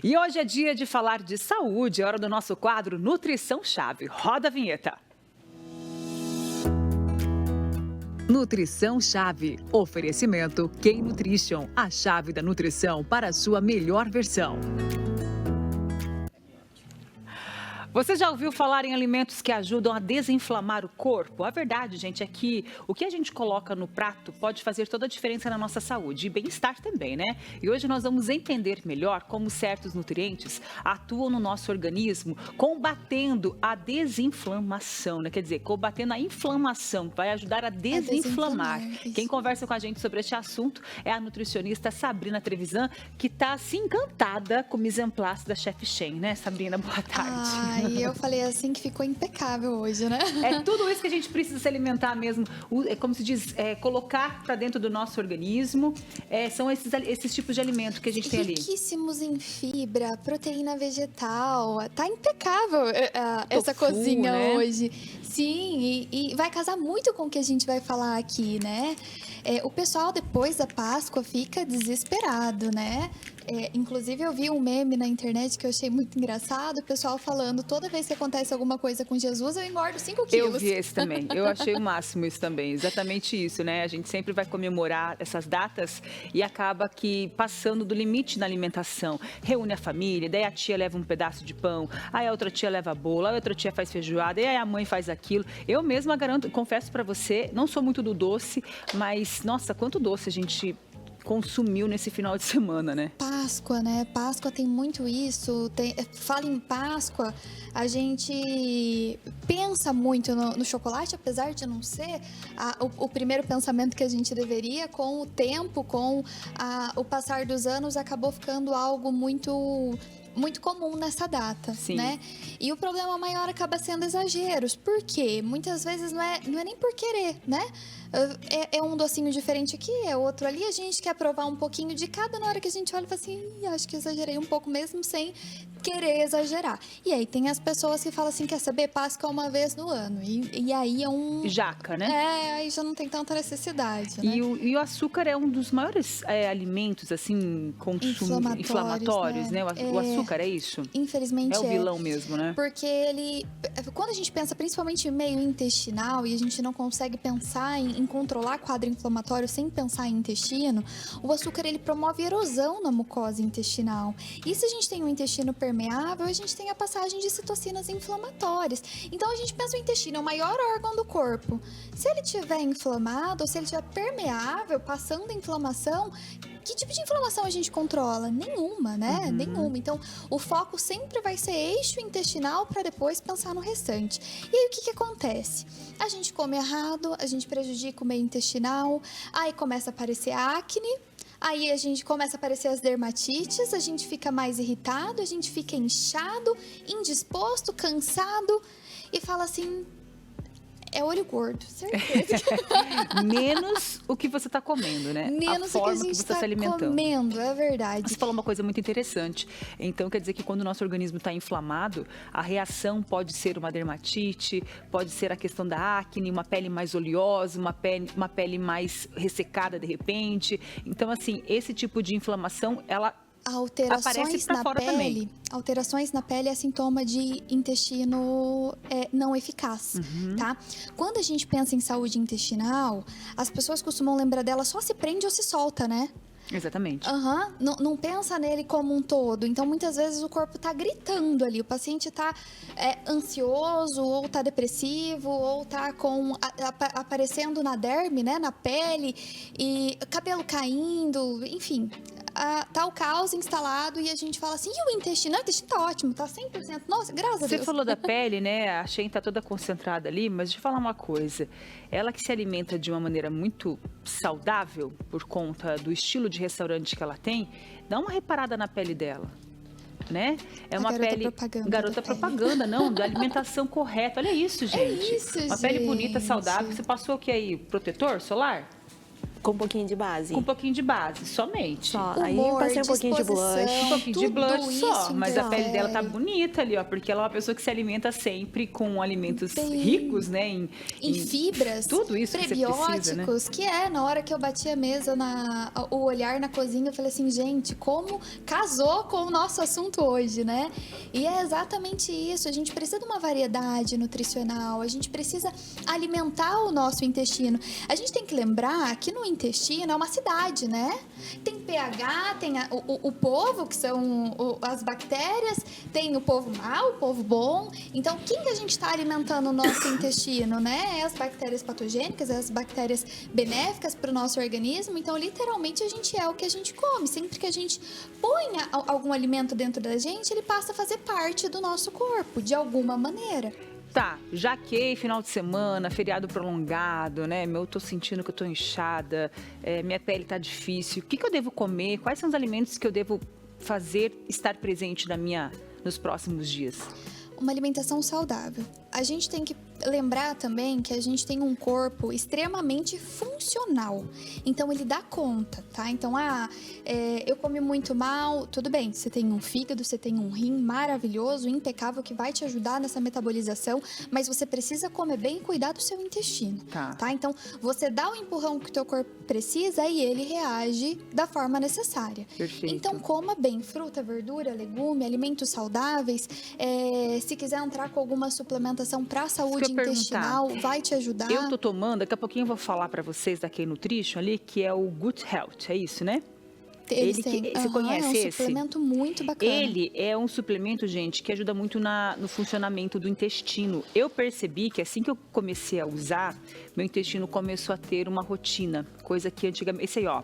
E hoje é dia de falar de saúde, é hora do nosso quadro Nutrição Chave. Roda a vinheta. Nutrição Chave. Oferecimento Key Nutrition, a chave da nutrição para a sua melhor versão. Você já ouviu falar em alimentos que ajudam a desinflamar o corpo? A verdade, gente, é que o que a gente coloca no prato pode fazer toda a diferença na nossa saúde e bem-estar também, né? E hoje nós vamos entender melhor como certos nutrientes atuam no nosso organismo, combatendo a desinflamação, né? Quer dizer, combatendo a inflamação, que vai ajudar a desinflamar. Quem conversa com a gente sobre este assunto é a nutricionista Sabrina Trevisan, que está assim encantada com o mise en place da Chef Shen, né, Sabrina? Boa tarde. E eu falei assim que ficou impecável hoje, né? É tudo isso que a gente precisa se alimentar mesmo, como se diz, colocar para dentro do nosso organismo, são esses tipos de alimento que a gente tem ali. Riquíssimos em fibra, proteína vegetal, tá impecável essa Tofu, cozinha, né? hoje. Sim, e vai casar muito com o que a gente vai falar aqui, né? O pessoal depois da Páscoa fica desesperado, né? Inclusive eu vi um meme na internet que eu achei muito engraçado, o pessoal falando, toda vez que acontece alguma coisa com Jesus, eu engordo 5 quilos. Eu vi esse também, eu achei o máximo isso também, exatamente isso, né? A gente sempre vai comemorar essas datas e acaba que passando do limite na alimentação. Reúne a família, daí a tia leva um pedaço de pão, aí a outra tia leva bolo, a outra tia faz feijoada, e aí a mãe faz aquilo. Eu mesma garanto, confesso pra você, não sou muito do doce, mas nossa, quanto doce a gente consumiu nesse final de semana, né? Páscoa, né? Páscoa tem muito isso. Fala em Páscoa, a gente pensa muito no chocolate, apesar de não ser o primeiro pensamento que a gente deveria. Com o tempo, com o passar dos anos, acabou ficando algo muito comum nessa data, Sim. Né? E o problema maior acaba sendo exageros. Por quê? Muitas vezes não é nem por querer, né? É um docinho diferente aqui, é outro ali, a gente quer provar um pouquinho de cada, na hora que a gente olha e fala assim, acho que exagerei um pouco mesmo sem querer exagerar. E aí tem as pessoas que falam assim, quer saber, Páscoa uma vez no ano, e aí é um... Jaca, né? Aí já não tem tanta necessidade, né? E o açúcar é um dos maiores alimentos, assim, inflamatórios, né? O açúcar é isso? Infelizmente é o vilão mesmo, né? Porque quando a gente pensa principalmente em meio intestinal e a gente não consegue pensar em controlar quadro inflamatório sem pensar em intestino, o açúcar ele promove erosão na mucosa intestinal. E se a gente tem um intestino permeável, a gente tem a passagem de citocinas inflamatórias. Então a gente pensa o intestino é o maior órgão do corpo. Se ele estiver inflamado, ou se ele estiver permeável, passando a inflamação, que tipo de inflamação a gente controla? Nenhuma, né? Nenhuma. Então, o foco sempre vai ser eixo intestinal para depois pensar no restante. E aí, o que acontece? A gente come errado, a gente prejudica o meio intestinal, aí começa a aparecer acne, aí a gente começa a aparecer as dermatites, a gente fica mais irritado, a gente fica inchado, indisposto, cansado e fala assim... É olho gordo, certeza. Menos o que você está comendo, né? Menos a o que a forma gente você está está se alimentando. comendo, é verdade. Você falou uma coisa muito interessante. Então, quer dizer que quando o nosso organismo está inflamado, a reação pode ser uma dermatite, pode ser a questão da acne, uma pele mais oleosa, uma pele mais ressecada de repente. Então, assim, esse tipo de inflamação, ela aparece para fora também. Alterações na pele é sintoma de intestino não eficaz, tá? Quando a gente pensa em saúde intestinal, as pessoas costumam lembrar dela só se prende ou se solta, né? Exatamente. Não pensa nele como um todo. Então, muitas vezes o corpo tá gritando ali. O paciente tá ansioso, ou tá depressivo, ou tá aparecendo na derme, né? Na pele, e cabelo caindo, enfim... tá o caos instalado e a gente fala assim, e o intestino? O intestino tá ótimo, tá 100%. Nossa, graças a Deus. Você falou da pele, né? A Shen tá toda concentrada ali, mas deixa eu falar uma coisa. Ela que se alimenta de uma maneira muito saudável, por conta do estilo de restaurante que ela tem, dá uma reparada na pele dela. Né? É uma pele... Garota propaganda, não, da alimentação correta. Olha isso, gente. É isso, uma pele bonita, saudável. Você passou o que aí? Protetor solar? Com um pouquinho de base. Com um pouquinho de base, somente. Só. Humor, Aí eu passei um pouquinho de blush. Um pouquinho de tudo blush só, isso mas a pele dela tá interfere. bonita ali, ó, porque ela é uma pessoa que se alimenta sempre com alimentos Bem, ricos, né, em fibras, tudo isso que você precisa, né? prebióticos, que é, na hora que eu bati a mesa, o olhar na cozinha, eu falei assim, gente, como casou com o nosso assunto hoje, né? E é exatamente isso, a gente precisa de uma variedade nutricional, a gente precisa alimentar o nosso intestino. A gente tem que lembrar que no intestino é uma cidade, né? Tem pH, tem o povo, que são as bactérias, tem o povo mau, o povo bom. Então, quem que a gente está alimentando o nosso intestino, né? É as bactérias patogênicas, é as bactérias benéficas para o nosso organismo. Então, literalmente, a gente é o que a gente come. Sempre que a gente põe algum alimento dentro da gente, ele passa a fazer parte do nosso corpo, de alguma maneira. Tá, jaquei final de semana, feriado prolongado, né? Eu tô sentindo que eu tô inchada, minha pele tá difícil. O que eu devo comer? Quais são os alimentos que eu devo fazer estar presente nos próximos dias? Uma alimentação saudável. A gente tem que lembrar também que a gente tem um corpo extremamente funcional. Então, ele dá conta, tá? Então, eu comi muito mal, tudo bem. Você tem um fígado, você tem um rim maravilhoso, impecável, que vai te ajudar nessa metabolização, mas você precisa comer bem e cuidar do seu intestino, tá? Então, você dá o empurrão que o teu corpo precisa e ele reage da forma necessária. Perfeito. Então, coma bem fruta, verdura, legume, alimentos saudáveis. Se quiser entrar com alguma suplementação para a saúde intestinal, vai te ajudar. Eu tô tomando, daqui a pouquinho eu vou falar para vocês da Key Nutrition ali, que é o Good Health, é isso, né? Você conhece esse? É um suplemento muito bacana. Ele é um suplemento, gente, que ajuda muito no funcionamento do intestino. Eu percebi que assim que eu comecei a usar, meu intestino começou a ter uma rotina, coisa que antigamente... Esse aí, ó.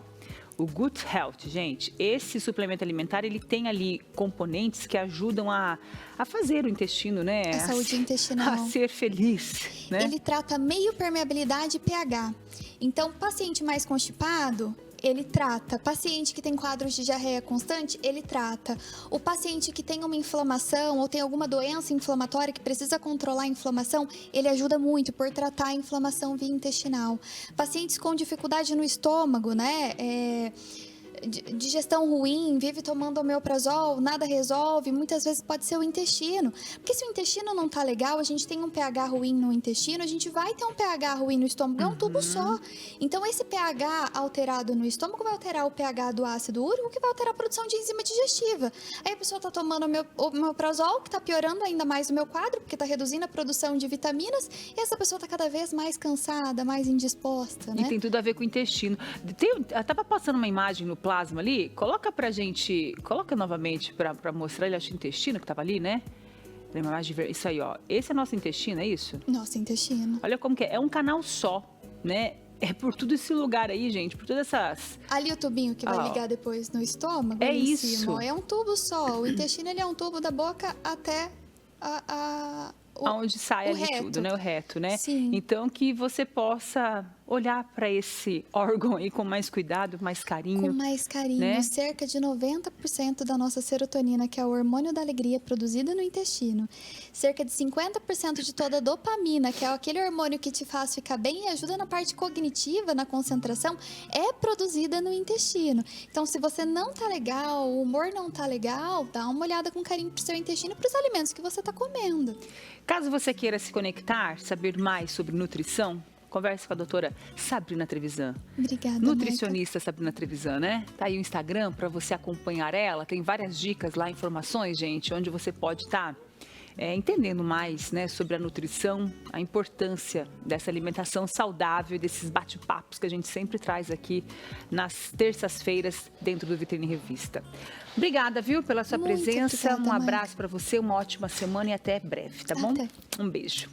O Good Health, gente, esse suplemento alimentar, ele tem ali componentes que ajudam a fazer o intestino, né? A saúde intestinal. A ser feliz, né? Ele trata meio permeabilidade e pH. Então, paciente mais constipado, ele trata. Paciente que tem quadros de diarreia constante, ele trata. O paciente que tem uma inflamação ou tem alguma doença inflamatória que precisa controlar a inflamação, ele ajuda muito por tratar a inflamação via intestinal. Pacientes com dificuldade no estômago, né? Digestão ruim, vive tomando omeprazol, nada resolve, muitas vezes pode ser o intestino. Porque se o intestino não tá legal, a gente tem um pH ruim no intestino, a gente vai ter um pH ruim no estômago, é um tubo só. Então, esse pH alterado no estômago vai alterar o pH do ácido úrico, que vai alterar a produção de enzima digestiva. Aí a pessoa tá tomando omeprazol, que tá piorando ainda mais o meu quadro, porque tá reduzindo a produção de vitaminas, e essa pessoa tá cada vez mais cansada, mais indisposta, né? E tem tudo a ver com o intestino. Eu tava passando uma imagem no plasma ali, coloca pra gente, coloca novamente pra mostrar, ele acha o intestino que tava ali, né? Isso aí, ó. Esse é nosso intestino, é isso? Nosso intestino. Olha como que é um canal só, né? É por todo esse lugar aí, gente, por todas essas... Ali o tubinho que vai ligar depois no estômago, é em isso. cima, ó, é um tubo só. O intestino, ele é um tubo da boca até aonde sai ali reto. tudo, né? O reto, né? Sim. Então, que você possa olhar para esse órgão aí com mais cuidado, mais carinho. Com mais carinho. Né? Cerca de 90% da nossa serotonina, que é o hormônio da alegria, produzido no intestino. Cerca de 50% de toda a dopamina, que é aquele hormônio que te faz ficar bem e ajuda na parte cognitiva, na concentração, é produzida no intestino. Então, se você não tá legal, o humor não tá legal, dá uma olhada com carinho pro seu intestino e pros alimentos que você tá comendo. Caso você queira se conectar, saber mais sobre nutrição, converse com a doutora Sabrina Trevisan. Obrigada, nutricionista Sabrina Trevisan, né? Tá aí o Instagram para você acompanhar ela. Tem várias dicas lá, informações, gente, onde você pode estar entendendo mais, né, sobre a nutrição, a importância dessa alimentação saudável e desses bate-papos que a gente sempre traz aqui nas terças-feiras dentro do Vitrine Revista. Obrigada, viu, pela sua Muito presença. obrigada, Um abraço para você, uma ótima semana e até breve, tá bom? Até. Um beijo.